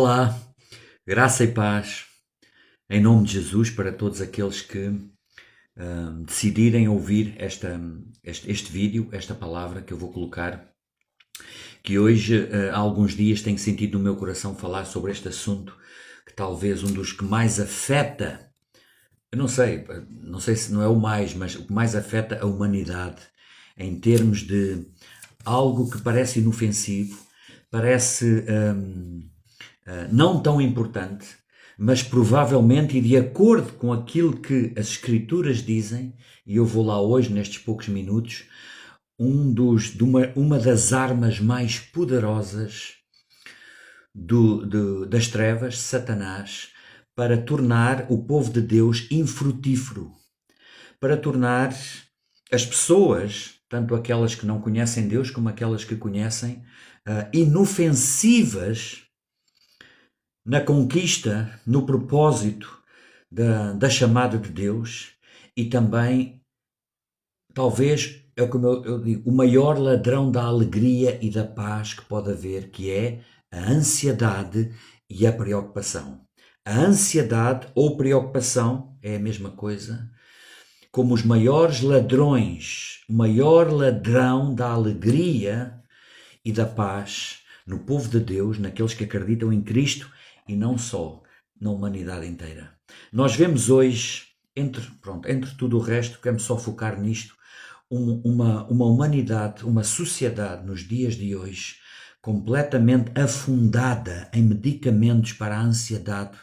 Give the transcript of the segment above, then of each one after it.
Olá, graça e paz em nome de Jesus para todos aqueles que decidirem ouvir este vídeo, esta palavra que eu vou colocar, que hoje há alguns dias tenho sentido no meu coração falar sobre este assunto, que talvez um dos que mais afeta, eu não sei se não é o mais, mas o que mais afeta a humanidade em termos de algo que parece inofensivo, parece não tão importante, mas provavelmente e de acordo com aquilo que as Escrituras dizem, e eu vou lá hoje nestes poucos minutos, uma das armas mais poderosas das trevas, Satanás, para tornar o povo de Deus infrutífero, para tornar as pessoas, tanto aquelas que não conhecem Deus como aquelas que conhecem, inofensivas na conquista, no propósito da chamada de Deus e também, talvez, é como eu digo, o maior ladrão da alegria e da paz que pode haver, que é a ansiedade e a preocupação. A ansiedade ou preocupação é a mesma coisa, como os maiores ladrões, o maior ladrão da alegria e da paz no povo de Deus, naqueles que acreditam em Cristo e não só, na humanidade inteira. Nós vemos hoje, entre tudo o resto, quero só focar nisto, uma humanidade, uma sociedade nos dias de hoje completamente afundada em medicamentos para a ansiedade,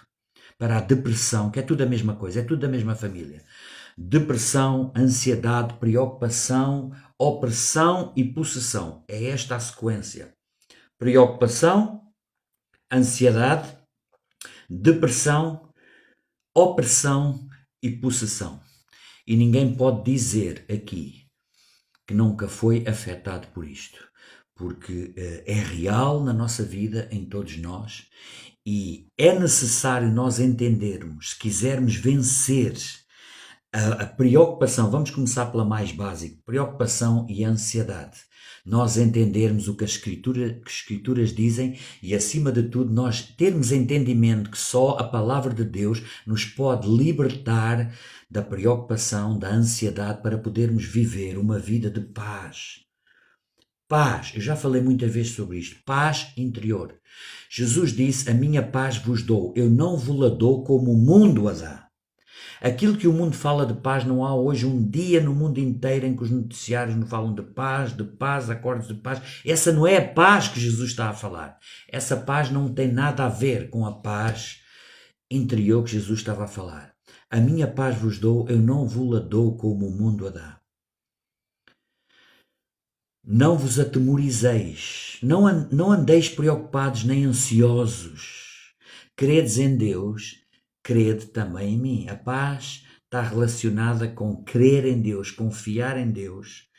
para a depressão, que é tudo a mesma coisa, é tudo da mesma família. Depressão, ansiedade, preocupação, opressão e possessão. É esta a sequência. Preocupação, ansiedade, depressão, opressão e possessão. E ninguém pode dizer aqui que nunca foi afetado por isto, porque é real na nossa vida, em todos nós, e é necessário nós entendermos, se quisermos vencer a preocupação, vamos começar pela mais básica, preocupação e ansiedade. Nós entendermos o que as Escrituras dizem e, acima de tudo, nós termos entendimento que só a palavra de Deus nos pode libertar da preocupação, da ansiedade, para podermos viver uma vida de paz. Paz, eu já falei muitas vezes sobre isto, paz interior. Jesus disse, a minha paz vos dou, eu não vos la dou como o mundo a dá. Aquilo que o mundo fala de paz, não há hoje um dia no mundo inteiro em que os noticiários não falam de paz, acordos de paz. Essa não é a paz que Jesus está a falar. Essa paz não tem nada a ver com a paz interior que Jesus estava a falar. A minha paz vos dou, eu não vos la dou como o mundo a dá. Não vos atemorizeis, não andeis preocupados nem ansiosos. Credes em Deus, crede também em mim. A paz está relacionada com crer em Deus, confiar em Deus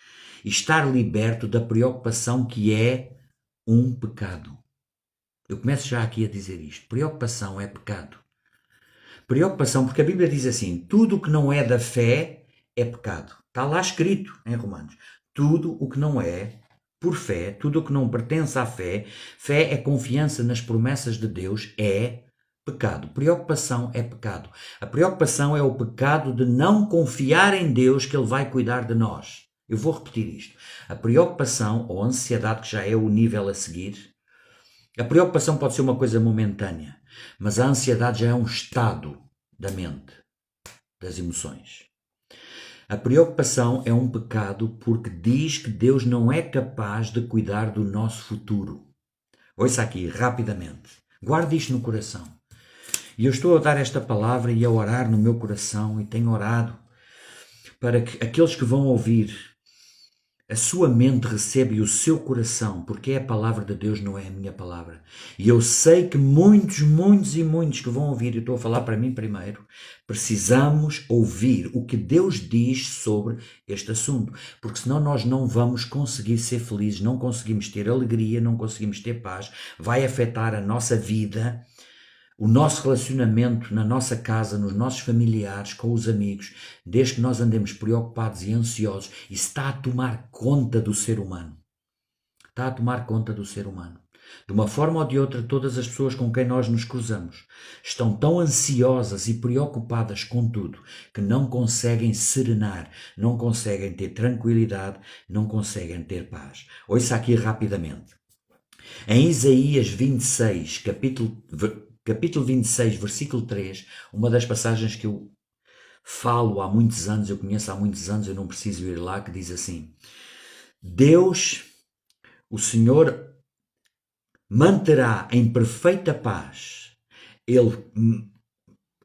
e estar liberto da preocupação, que é um pecado. Eu começo já aqui a dizer isto. Preocupação é pecado. Preocupação, porque a Bíblia diz assim, tudo o que não é da fé é pecado. Está lá escrito em Romanos. Tudo o que não é por fé, tudo o que não pertence à fé, fé é confiança nas promessas de Deus, é pecado. Preocupação é pecado. A preocupação é o pecado de não confiar em Deus que Ele vai cuidar de nós. Eu vou repetir isto. A preocupação ou ansiedade, que já é o nível a seguir, a preocupação pode ser uma coisa momentânea, mas a ansiedade já é um estado da mente, das emoções. A preocupação é um pecado porque diz que Deus não é capaz de cuidar do nosso futuro. Ouça aqui, rapidamente. Guarde isto no coração. E eu estou a dar esta palavra e a orar no meu coração, e tenho orado para que aqueles que vão ouvir, a sua mente recebe e o seu coração, porque é a palavra de Deus, não é a minha palavra. E eu sei que muitos que vão ouvir, eu estou a falar para mim primeiro, precisamos ouvir o que Deus diz sobre este assunto, porque senão nós não vamos conseguir ser felizes, não conseguimos ter alegria, não conseguimos ter paz, vai afetar a nossa vida, o nosso relacionamento na nossa casa, nos nossos familiares, com os amigos, desde que nós andemos preocupados e ansiosos, isso está a tomar conta do ser humano. Está a tomar conta do ser humano. De uma forma ou de outra, todas as pessoas com quem nós nos cruzamos estão tão ansiosas e preocupadas com tudo que não conseguem serenar, não conseguem ter tranquilidade, não conseguem ter paz. Ouça aqui rapidamente. Em Isaías 26, capítulo 26, versículo 3, uma das passagens que eu falo há muitos anos, eu conheço há muitos anos, eu não preciso ir lá, que diz assim: Deus, o Senhor, manterá em perfeita paz, Ele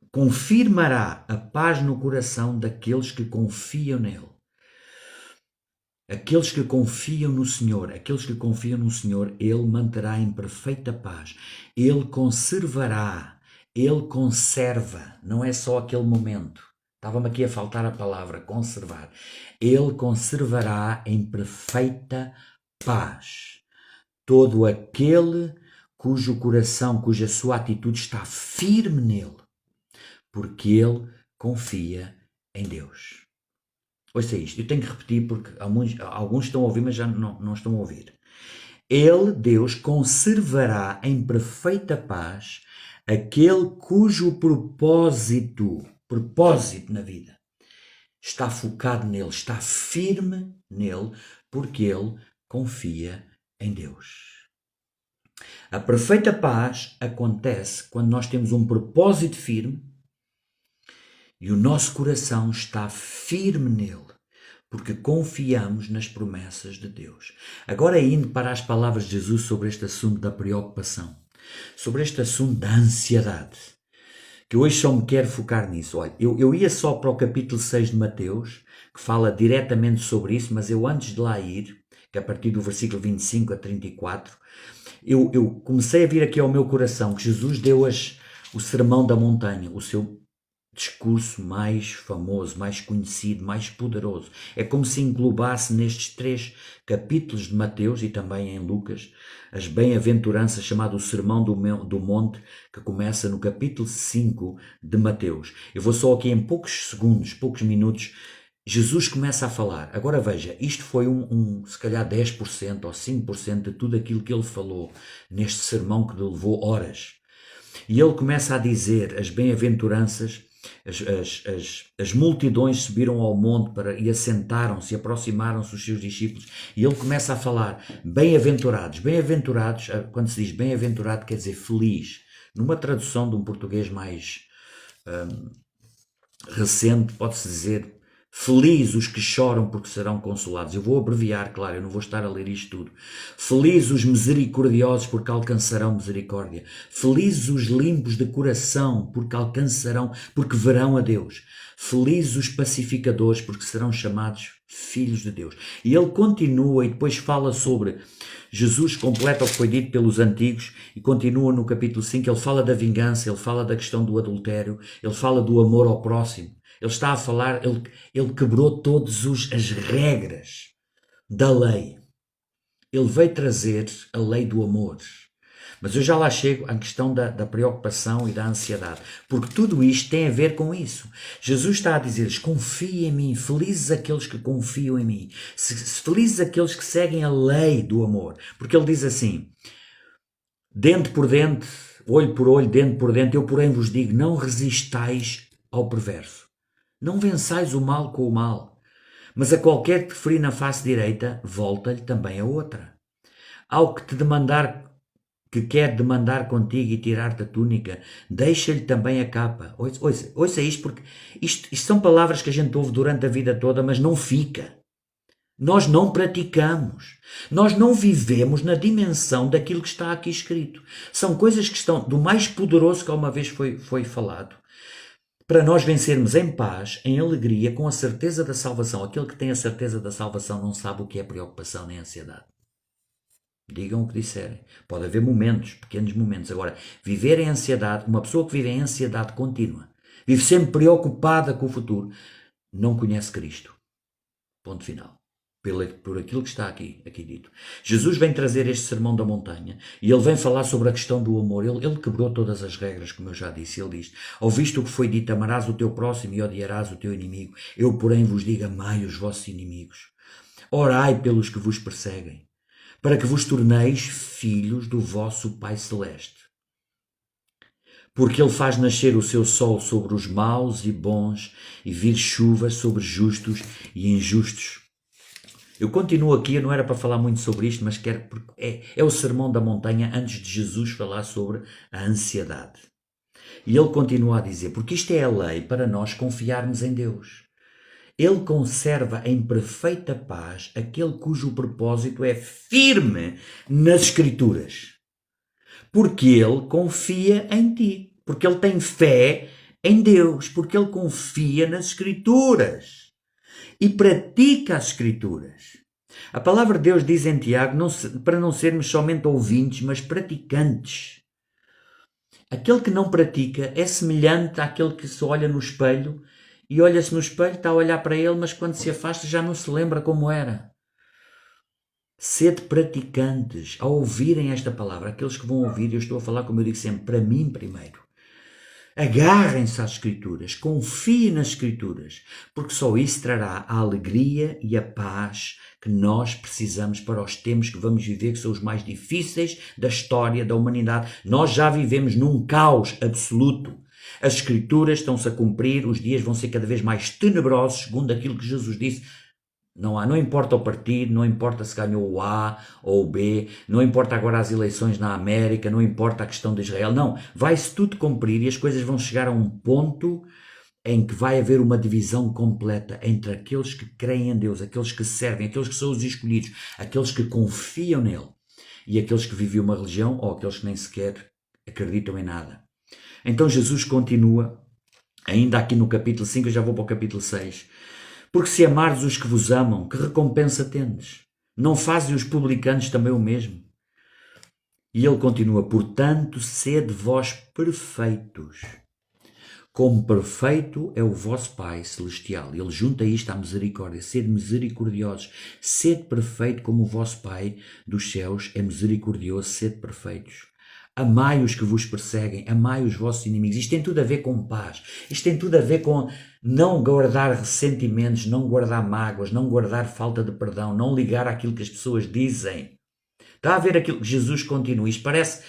confirmará a paz no coração daqueles que confiam nele. Aqueles que confiam no Senhor, Ele manterá em perfeita paz. Ele conservará, Ele conserva, não é só aquele momento. Estava-me aqui a faltar a palavra, conservar. Ele conservará em perfeita paz todo aquele cujo coração, cuja sua atitude está firme nele, porque ele confia em Deus. Ouça isto, eu tenho que repetir porque alguns estão a ouvir, mas já não estão a ouvir. Ele, Deus, conservará em perfeita paz aquele cujo propósito na vida está focado nele, está firme nele, porque ele confia em Deus. A perfeita paz acontece quando nós temos um propósito firme e o nosso coração está firme nele, porque confiamos nas promessas de Deus. Agora, indo para as palavras de Jesus sobre este assunto da preocupação, sobre este assunto da ansiedade, que hoje só me quero focar nisso. Olha, eu ia só para o capítulo 6 de Mateus, que fala diretamente sobre isso, mas eu antes de lá ir, que é a partir do versículo 25 a 34, eu comecei a vir aqui ao meu coração que Jesus deu o Sermão da Montanha, o seu discurso mais famoso, mais conhecido, mais poderoso. É como se englobasse nestes 3 capítulos de Mateus e também em Lucas as bem-aventuranças, chamado o Sermão do Monte, que começa no capítulo 5 de Mateus. Eu vou só aqui em poucos segundos, poucos minutos. Jesus começa a falar. Agora veja, isto foi se calhar 10% ou 5% de tudo aquilo que ele falou neste sermão que levou horas. E ele começa a dizer as bem-aventuranças. As multidões subiram ao monte e assentaram-se, aproximaram-se os seus discípulos, e ele começa a falar: bem-aventurados. Bem-aventurados, quando se diz bem-aventurado, quer dizer feliz. Numa tradução de um português mais recente, pode-se dizer: feliz os que choram porque serão consolados. Eu vou abreviar, claro, eu não vou estar a ler isto tudo. Feliz os misericordiosos porque alcançarão misericórdia. Felizes os limpos de coração porque verão a Deus. Felizes os pacificadores porque serão chamados filhos de Deus. E ele continua e depois fala sobre Jesus, completa o que foi dito pelos antigos, e continua no capítulo 5, ele fala da vingança, ele fala da questão do adultério, ele fala do amor ao próximo. Ele está a falar, ele quebrou todas as regras da lei. Ele veio trazer a lei do amor. Mas eu já lá chego à questão da preocupação e da ansiedade, porque tudo isto tem a ver com isso. Jesus está a dizer-lhes: confiem em mim, felizes aqueles que confiam em mim, felizes aqueles que seguem a lei do amor, porque ele diz assim: dente por dente, olho por olho, dente por dente, eu porém vos digo, não resistais ao perverso. Não vençais o mal com o mal, mas a qualquer que te ferir na face direita, volta-lhe também a outra. Ao que quer demandar contigo e tirar-te a túnica, deixa-lhe também a capa. Ouça isto, porque isto são palavras que a gente ouve durante a vida toda, mas não fica. Nós não praticamos. Nós não vivemos na dimensão daquilo que está aqui escrito. São coisas que estão do mais poderoso que alguma vez foi falado. Para nós vencermos em paz, em alegria, com a certeza da salvação. Aquele que tem a certeza da salvação não sabe o que é preocupação nem ansiedade. Digam o que disserem. Pode haver momentos, pequenos momentos. Agora, viver em ansiedade, uma pessoa que vive em ansiedade contínua, vive sempre preocupada com o futuro, não conhece Cristo. Ponto final. Por aquilo que está aqui dito. Jesus vem trazer este sermão da montanha e ele vem falar sobre a questão do amor. Ele quebrou todas as regras, como eu já disse. Ele diz: ouviste o que foi dito, amarás o teu próximo e odiarás o teu inimigo. Eu, porém, vos digo, amai os vossos inimigos. Orai pelos que vos perseguem, para que vos torneis filhos do vosso Pai Celeste. Porque Ele faz nascer o seu sol sobre os maus e bons e vir chuva sobre justos e injustos. Eu continuo aqui, eu não era para falar muito sobre isto, mas quero, porque é o sermão da montanha antes de Jesus falar sobre a ansiedade. E ele continua a dizer, porque isto é a lei para nós confiarmos em Deus. Ele conserva em perfeita paz aquele cujo propósito é firme nas Escrituras. Porque ele confia em ti. Porque ele tem fé em Deus. Porque ele confia nas Escrituras. E pratica as Escrituras. A palavra de Deus diz em Tiago para não sermos somente ouvintes, mas praticantes. Aquele que não pratica é semelhante àquele que se olha no espelho e olha-se no espelho, está a olhar para ele, mas quando se afasta já não se lembra como era. Sede praticantes, ao ouvirem esta palavra, aqueles que vão ouvir, eu estou a falar, como eu digo sempre, para mim primeiro. Agarrem-se às Escrituras, confiem nas Escrituras, porque só isso trará a alegria e a paz que nós precisamos para os tempos que vamos viver, que são os mais difíceis da história da humanidade. Nós já vivemos num caos absoluto. As Escrituras estão-se a cumprir, os dias vão ser cada vez mais tenebrosos, segundo aquilo que Jesus disse. Não importa o partido, não importa se ganhou o A ou o B, não importa agora as eleições na América, não importa a questão de Israel, não. Vai-se tudo cumprir e as coisas vão chegar a um ponto em que vai haver uma divisão completa entre aqueles que creem em Deus, aqueles que servem, aqueles que são os escolhidos, aqueles que confiam nele e aqueles que vivem uma religião ou aqueles que nem sequer acreditam em nada. Então Jesus continua, ainda aqui no capítulo 5, eu já vou para o capítulo 6. Porque se amardes os que vos amam, que recompensa tendes? Não fazem os publicanos também o mesmo? E ele continua, portanto, sede vós perfeitos, como perfeito é o vosso Pai Celestial. Ele junta isto à misericórdia, sede misericordiosos, sede perfeito como o vosso Pai dos céus é misericordioso, sede perfeitos. Amai os que vos perseguem, amai os vossos inimigos. Isto tem tudo a ver com paz. Isto tem tudo a ver com não guardar ressentimentos, não guardar mágoas, não guardar falta de perdão, não ligar àquilo que as pessoas dizem. Está a ver aquilo que Jesus continua. Isto parece,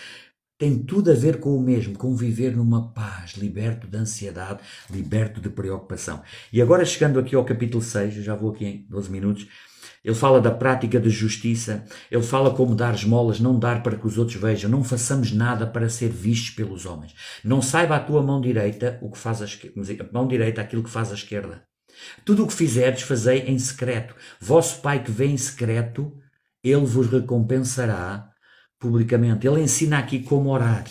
tem tudo a ver com o mesmo, com viver numa paz, liberto de ansiedade, liberto de preocupação. E agora chegando aqui ao capítulo 6, eu já vou aqui em 12 minutos, ele fala da prática de justiça, ele fala como dar esmolas, não dar para que os outros vejam, não façamos nada para ser vistos pelos homens. Não saiba a tua mão direita o que faz a esquerda, a mão direita aquilo que faz a esquerda. Tudo o que fizerdes, fazei em secreto. Vosso Pai que vê em secreto, ele vos recompensará publicamente. Ele ensina aqui como orar.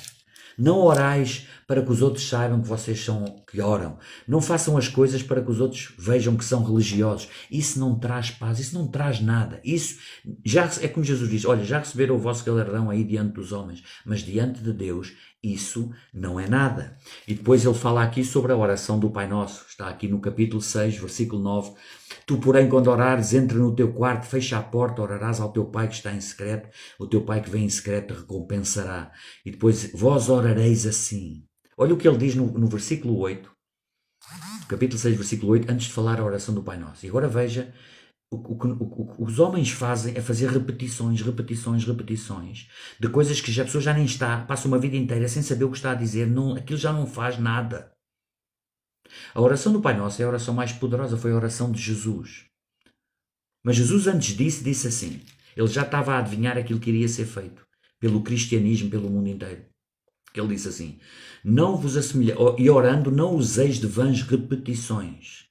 Não orais para que os outros saibam que vocês que oram. Não façam as coisas para que os outros vejam que são religiosos. Isso não traz paz, isso não traz nada. Isso já é como Jesus diz, olha, já receberam o vosso galardão aí diante dos homens, mas diante de Deus isso não é nada. E depois ele fala aqui sobre a oração do Pai Nosso. Está aqui no capítulo 6, versículo 9. Tu, porém, quando orares, entra no teu quarto, fecha a porta, orarás ao teu Pai que está em secreto. O teu Pai que vem em secreto te recompensará. E depois, vós orareis assim. Olha o que ele diz no versículo 8, capítulo 6, versículo 8, antes de falar a oração do Pai Nosso. E agora veja, o que os homens fazem é fazer repetições de coisas que a pessoa já nem está, passa uma vida inteira sem saber o que está a dizer, não, aquilo já não faz nada. A oração do Pai Nosso é a oração mais poderosa, foi a oração de Jesus. Mas Jesus antes disso disse assim, ele já estava a adivinhar aquilo que iria ser feito pelo cristianismo, pelo mundo inteiro. Ele disse assim, não vos assemelheis, e orando não useis de vãs repetições,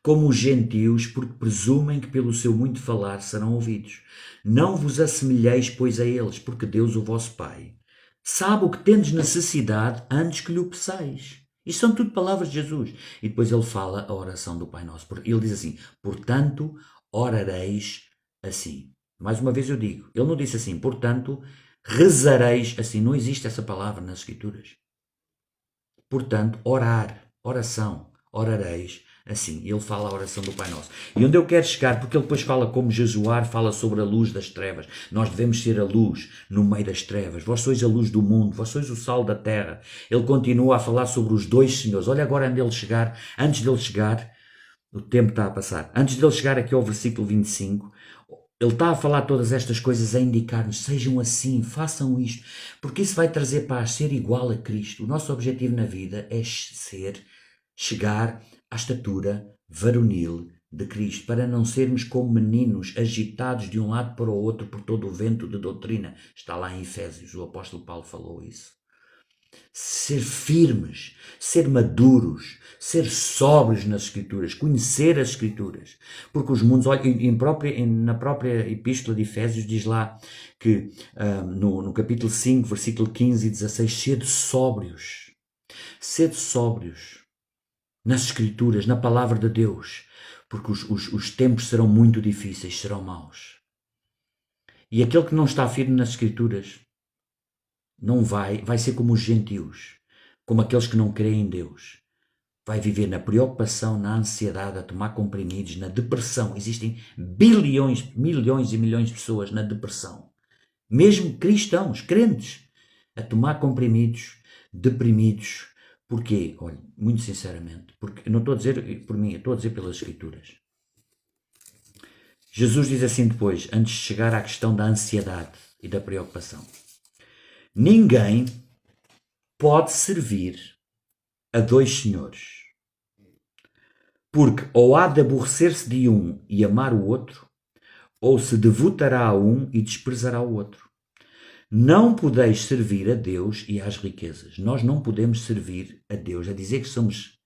como os gentios, porque presumem que pelo seu muito falar serão ouvidos. Não vos assemelheis, pois, a eles, porque Deus, o vosso Pai, sabe o que tendes necessidade antes que lhe o peçais. Isto são tudo palavras de Jesus. E depois ele fala a oração do Pai Nosso. Ele diz assim, portanto, orareis assim. Mais uma vez eu digo, ele não disse assim, portanto, rezareis assim. Não existe essa palavra nas Escrituras. Portanto, orar, oração, orareis assim. Ele fala a oração do Pai Nosso. E onde eu quero chegar, porque ele depois fala como jejuar, fala sobre a luz das trevas. Nós devemos ser a luz no meio das trevas. Vós sois a luz do mundo, vós sois o sal da terra. Ele continua a falar sobre os dois senhores. Olha agora antes dele chegar, o tempo está a passar. Antes dele chegar aqui ao versículo 25, Ele está a falar todas estas coisas a indicar-nos, sejam assim, façam isto, porque isso vai trazer paz, ser igual a Cristo. O nosso objetivo na vida é chegar à estatura varonil de Cristo, para não sermos como meninos agitados de um lado para o outro por todo o vento de doutrina. Está lá em Efésios, o apóstolo Paulo falou isso. Ser firmes, ser maduros, ser sóbrios nas Escrituras, conhecer as Escrituras. Porque os mundos, olha, na própria Epístola de Efésios diz lá que no capítulo 5, versículo 15 e 16, sede sóbrios nas Escrituras, na palavra de Deus, porque os tempos serão muito difíceis, serão maus. E aquele que não está firme nas Escrituras não vai ser como os gentios, como aqueles que não creem em Deus. Vai viver na preocupação, na ansiedade, a tomar comprimidos, na depressão. Existem bilhões, milhões e milhões de pessoas na depressão. Mesmo cristãos, crentes, a tomar comprimidos, deprimidos. Porquê? Olha, muito sinceramente, porque eu não estou a dizer por mim, eu estou a dizer pelas Escrituras. Jesus diz assim depois, antes de chegar à questão da ansiedade e da preocupação. Ninguém pode servir a dois senhores, porque ou há de aborrecer-se de um e amar o outro, ou se devotará a um e desprezará o outro. Não podeis servir a Deus e às riquezas. Nós não podemos servir a Deus, a dizer que somos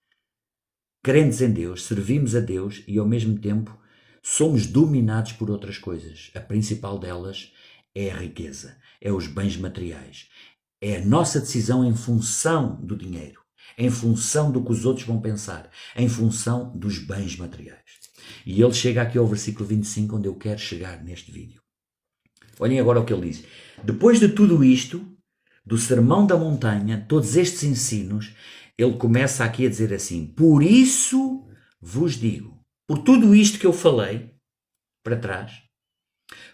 crentes em Deus, servimos a Deus e ao mesmo tempo somos dominados por outras coisas. A principal delas é a riqueza, é os bens materiais. É a nossa decisão em função do dinheiro, em função do que os outros vão pensar, em função dos bens materiais. E ele chega aqui ao versículo 25, onde eu quero chegar neste vídeo. Olhem agora o que ele diz. Depois de tudo isto, do Sermão da Montanha, todos estes ensinos, ele começa aqui a dizer assim, por isso vos digo, por tudo isto que eu falei para trás,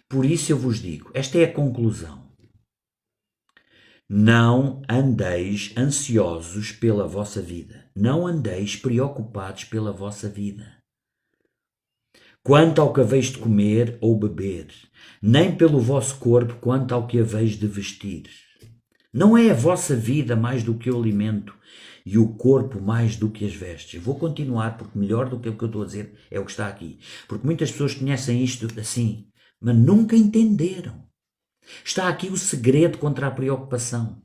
por isso eu vos digo, esta é a conclusão. Não andeis ansiosos pela vossa vida. Não andeis preocupados pela vossa vida. Quanto ao que haveis de comer ou beber, nem pelo vosso corpo quanto ao que haveis de vestir. Não é a vossa vida mais do que o alimento e o corpo mais do que as vestes. Vou continuar porque melhor do que o que eu estou a dizer é o que está aqui. Porque muitas pessoas conhecem isto assim, mas nunca entenderam. Está aqui o segredo contra a preocupação.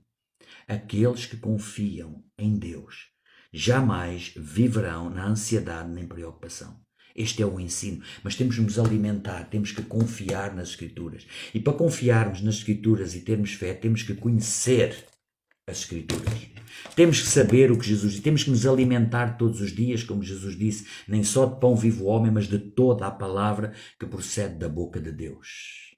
Aqueles que confiam em Deus jamais viverão na ansiedade nem preocupação. Este é o ensino, mas temos de nos alimentar, temos que confiar nas Escrituras. E para confiarmos nas Escrituras e termos fé, temos que conhecer as Escrituras. Temos que saber o que Jesus diz, temos que nos alimentar todos os dias, como Jesus disse, nem só de pão vive o homem, mas de toda a palavra que procede da boca de Deus.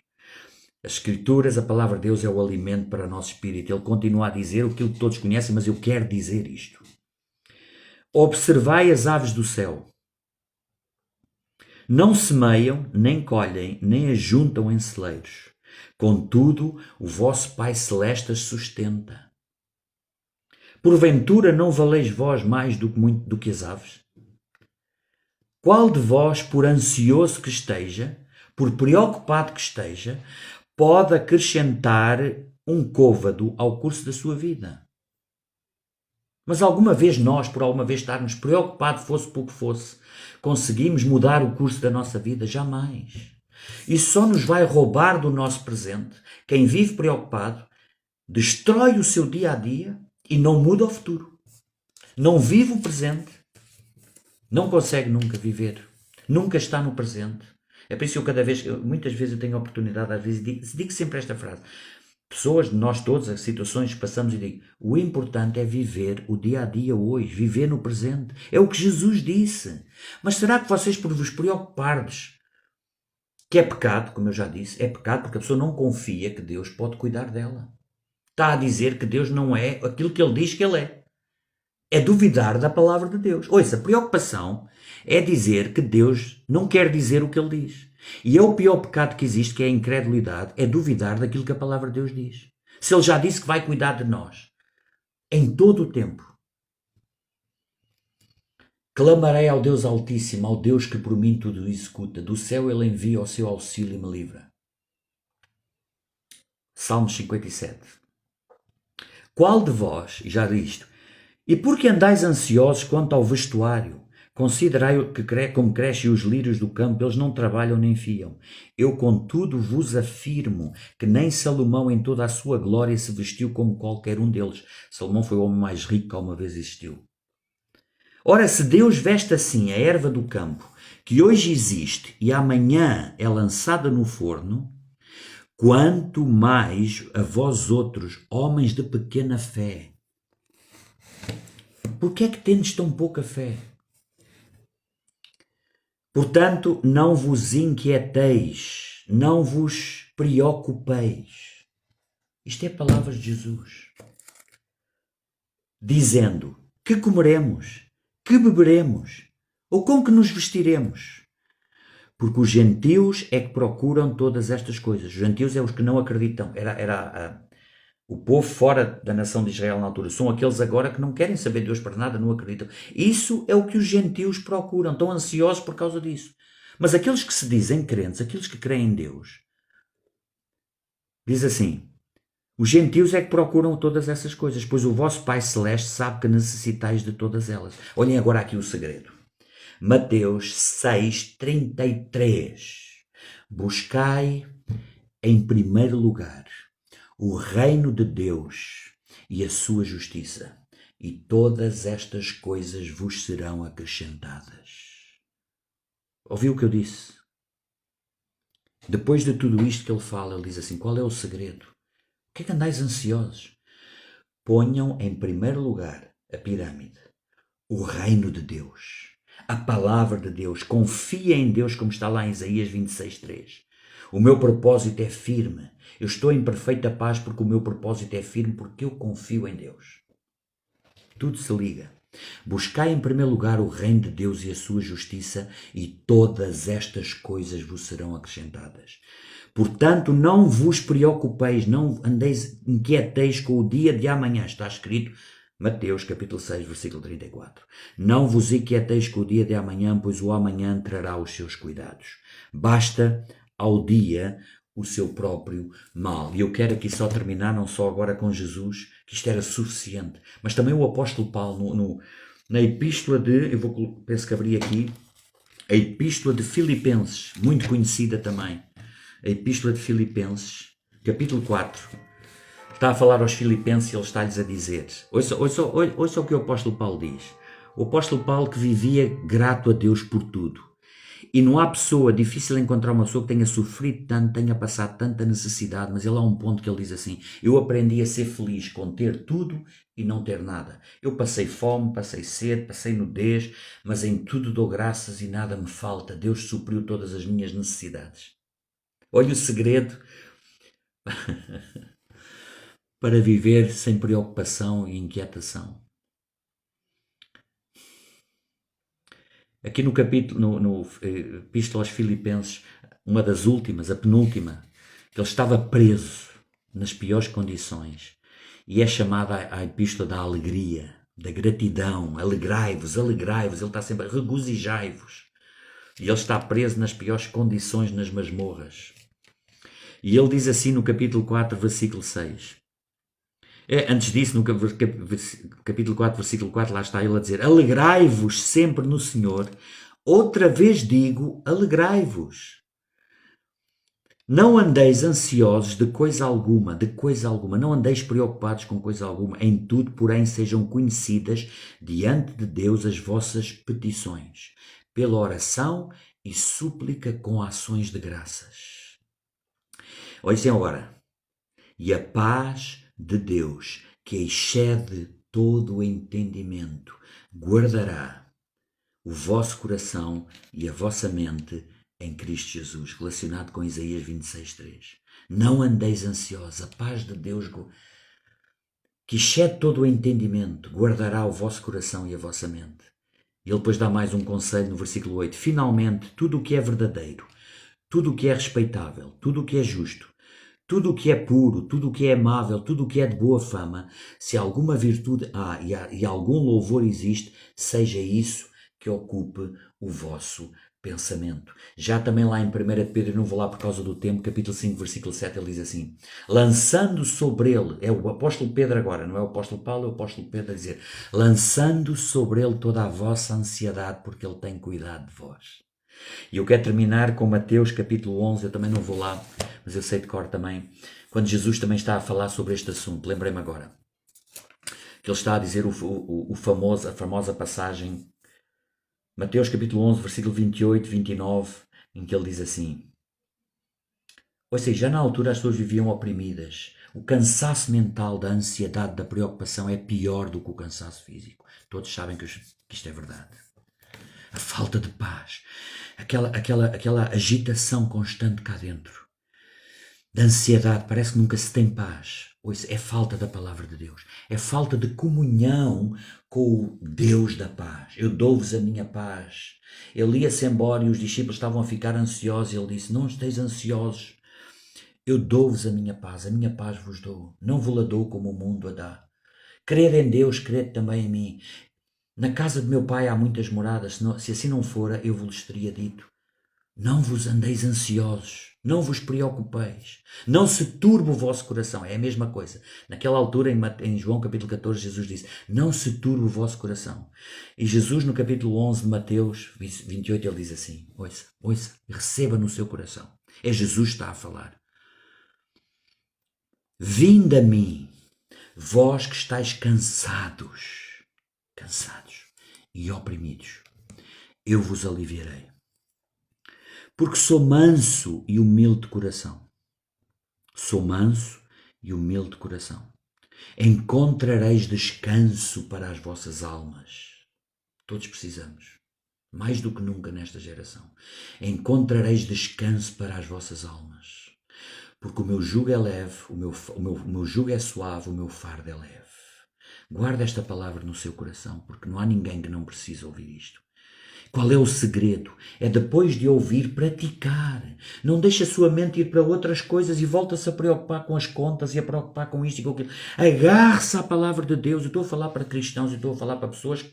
As Escrituras, a palavra de Deus é o alimento para o nosso espírito. Ele continua a dizer aquilo que todos conhecem, mas eu quero dizer isto. Observai as aves do céu. Não semeiam, nem colhem, nem ajuntam em celeiros. Contudo, o vosso Pai Celeste as sustenta. Porventura não valeis vós mais do que as aves? Qual de vós, por ansioso que esteja, por preocupado que esteja, pode acrescentar um côvado ao curso da sua vida? Mas alguma vez nós, por alguma vez estarmos preocupados, fosse por que fosse, conseguimos mudar o curso da nossa vida? Jamais. Isso só nos vai roubar do nosso presente. Quem vive preocupado destrói o seu dia a dia e não muda o futuro. Não vive o presente. Não consegue nunca viver. Nunca está no presente. É por isso que muitas vezes eu tenho a oportunidade, às vezes digo sempre esta frase. Pessoas, nós todos, as situações que passamos, e digo, o importante é viver o dia a dia hoje, viver no presente. É o que Jesus disse. Mas será que vocês, por vos preocupardes, que é pecado, como eu já disse, é pecado porque a pessoa não confia que Deus pode cuidar dela. Está a dizer que Deus não é aquilo que Ele diz que Ele é. É duvidar da palavra de Deus. Ouça, preocupação é dizer que Deus não quer dizer o que Ele diz. E é o pior pecado que existe, que é a incredulidade, é duvidar daquilo que a palavra de Deus diz. Se Ele já disse que vai cuidar de nós, em todo o tempo. Clamarei ao Deus Altíssimo, ao Deus que por mim tudo executa. Do céu ele envia o seu auxílio e me livra. Salmos 57. Qual de vós, e já li isto, e por que andais ansiosos quanto ao vestuário? Considerai que como crescem os lírios do campo, eles não trabalham nem fiam. Eu, contudo, vos afirmo que nem Salomão em toda a sua glória se vestiu como qualquer um deles. Salomão foi o homem mais rico que alguma vez existiu. Ora, se Deus veste assim a erva do campo, que hoje existe e amanhã é lançada no forno, quanto mais a vós outros, homens de pequena fé. Por que é que tendes tão pouca fé? Portanto, não vos inquieteis, não vos preocupeis. Isto é palavras de Jesus. Dizendo, que comeremos, que beberemos, ou com que nos vestiremos? Porque os gentios é que procuram todas estas coisas. Os gentios é os que não acreditam. O povo fora da nação de Israel na altura. São aqueles agora que não querem saber de Deus para nada, não acreditam. Isso é o que os gentios procuram. Estão ansiosos por causa disso. Mas aqueles que se dizem crentes, aqueles que creem em Deus, diz assim, os gentios é que procuram todas essas coisas, pois o vosso Pai Celeste sabe que necessitais de todas elas. Olhem agora aqui o segredo. Mateus 6:33. Buscai em primeiro lugar o reino de Deus e a sua justiça, e todas estas coisas vos serão acrescentadas. Ouviu o que eu disse? Depois de tudo isto que ele fala, ele diz assim, qual é o segredo? O que é que andais ansiosos? Ponham em primeiro lugar a pirâmide, o reino de Deus, a palavra de Deus. Confia em Deus, como está lá em Isaías 26:3. O meu propósito é firme. Eu estou em perfeita paz porque o meu propósito é firme, porque eu confio em Deus. Tudo se liga. Buscai em primeiro lugar o reino de Deus e a sua justiça, e todas estas coisas vos serão acrescentadas. Portanto, não vos preocupeis, não andeis inquieteis com o dia de amanhã. Está escrito Mateus capítulo 6, versículo 34. Não vos inquieteis com o dia de amanhã, pois o amanhã trará os seus cuidados. Basta ao dia o seu próprio mal. E eu quero aqui só terminar, não só agora com Jesus, que isto era suficiente, mas também o apóstolo Paulo, na epístola de, penso que abri aqui, a epístola de Filipenses, muito conhecida também, a epístola de Filipenses, capítulo 4, está a falar aos filipenses e ele está-lhes a dizer, ouça o que o apóstolo Paulo diz, o apóstolo Paulo que vivia grato a Deus por tudo. E não há pessoa, difícil encontrar uma pessoa que tenha sofrido tanto, tenha passado tanta necessidade, mas ele há um ponto que ele diz assim, eu aprendi a ser feliz com ter tudo e não ter nada. Eu passei fome, passei sede, passei nudez, mas em tudo dou graças e nada me falta. Deus supriu todas as minhas necessidades. Olha o segredo para viver sem preocupação e inquietação. Aqui no capítulo, no Epístola aos Filipenses, uma das últimas, a penúltima, ele estava preso nas piores condições e é chamada a Epístola da alegria, da gratidão, alegrai-vos, ele está sempre, regozijai-vos. E ele está preso nas piores condições, nas masmorras. E ele diz assim no capítulo 4, versículo 6. Antes disso, no capítulo 4, versículo 4, lá está ele a dizer, alegrai-vos sempre no Senhor. Outra vez digo, alegrai-vos. Não andeis ansiosos de coisa alguma, não andeis preocupados com coisa alguma, em tudo, porém, sejam conhecidas diante de Deus as vossas petições, pela oração e súplica com ações de graças. Olhem agora, e a paz de Deus, que excede todo o entendimento, guardará o vosso coração e a vossa mente em Cristo Jesus, relacionado com Isaías 26:3. Não andeis ansiosos, a paz de Deus, que excede todo o entendimento, guardará o vosso coração e a vossa mente. E ele depois dá mais um conselho no versículo 8. Finalmente, tudo o que é verdadeiro, tudo o que é respeitável, tudo o que é justo, tudo o que é puro, tudo o que é amável, tudo o que é de boa fama, se alguma virtude há e algum louvor existe, seja isso que ocupe o vosso pensamento. Já também lá em 1 Pedro, não vou lá por causa do tempo, capítulo 5, versículo 7, ele diz assim: lançando sobre ele, é o apóstolo Pedro agora, não é o apóstolo Paulo, é o apóstolo Pedro a dizer, lançando sobre ele toda a vossa ansiedade, porque ele tem cuidado de vós. E eu quero terminar com Mateus capítulo 11, eu também não vou lá, mas eu sei de cor também, quando Jesus também está a falar sobre este assunto, lembrei-me agora, que ele está a dizer a famosa passagem, Mateus capítulo 11, versículo 28, 29, em que ele diz assim, ou seja, já na altura as pessoas viviam oprimidas, o cansaço mental da ansiedade, da preocupação é pior do que o cansaço físico. Todos sabem que isto é verdade. A falta de paz, aquela agitação constante cá dentro, da ansiedade, parece que nunca se tem paz. Isso é falta da palavra de Deus, é falta de comunhão com o Deus da paz. Eu dou-vos a minha paz. Ele ia-se embora e os discípulos estavam a ficar ansiosos. Ele disse, não esteis ansiosos, eu dou-vos a minha paz vos dou. Não vos la dou como o mundo a dá. Crer em Deus, crer também em mim. Na casa de meu pai há muitas moradas, se assim não fora, eu vos teria dito. Não vos andeis ansiosos, não vos preocupeis, não se turbe o vosso coração. É a mesma coisa. Naquela altura, em João capítulo 14, Jesus disse, não se turbe o vosso coração. E Jesus, no capítulo 11 de Mateus 28, ele diz assim, ouça, receba no seu coração. É Jesus que está a falar. Vinde a mim, vós que estáis cansados e oprimidos, eu vos aliviarei. Porque sou manso e humilde de coração. Sou manso e humilde de coração. Encontrareis descanso para as vossas almas. Todos precisamos, mais do que nunca nesta geração. Encontrareis descanso para as vossas almas. Porque o meu jugo é leve, o meu jugo é suave, o meu fardo é leve. Guarda esta palavra no seu coração, porque não há ninguém que não precise ouvir isto. Qual é o segredo? É depois de ouvir, praticar. Não deixe a sua mente ir para outras coisas e volta-se a preocupar com as contas e a preocupar com isto e com aquilo. Agarre-se à palavra de Deus. Eu estou a falar para cristãos, eu estou a falar para pessoas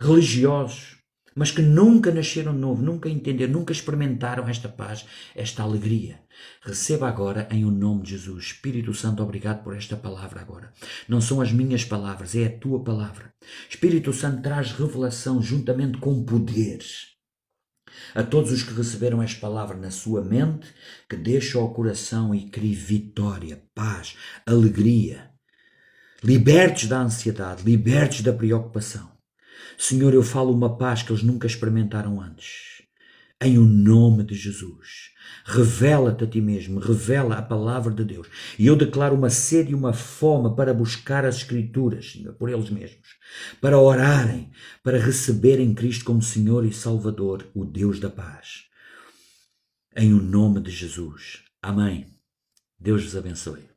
religiosos, mas que nunca nasceram de novo, nunca entenderam, nunca experimentaram esta paz, esta alegria. Receba agora em o nome de Jesus. Espírito Santo, obrigado por esta palavra agora. Não são as minhas palavras, é a tua palavra. Espírito Santo, traz revelação juntamente com poderes a todos os que receberam esta palavra na sua mente, que deixa o coração e crie vitória, paz, alegria. Libertos da ansiedade, libertos da preocupação. Senhor, eu falo uma paz que eles nunca experimentaram antes. Em o nome de Jesus. Revela-te a ti mesmo, revela a palavra de Deus. E eu declaro uma sede e uma fome para buscar as Escrituras, Senhor, por eles mesmos. Para orarem, para receberem Cristo como Senhor e Salvador, o Deus da paz. Em o nome de Jesus. Amém. Deus vos abençoe.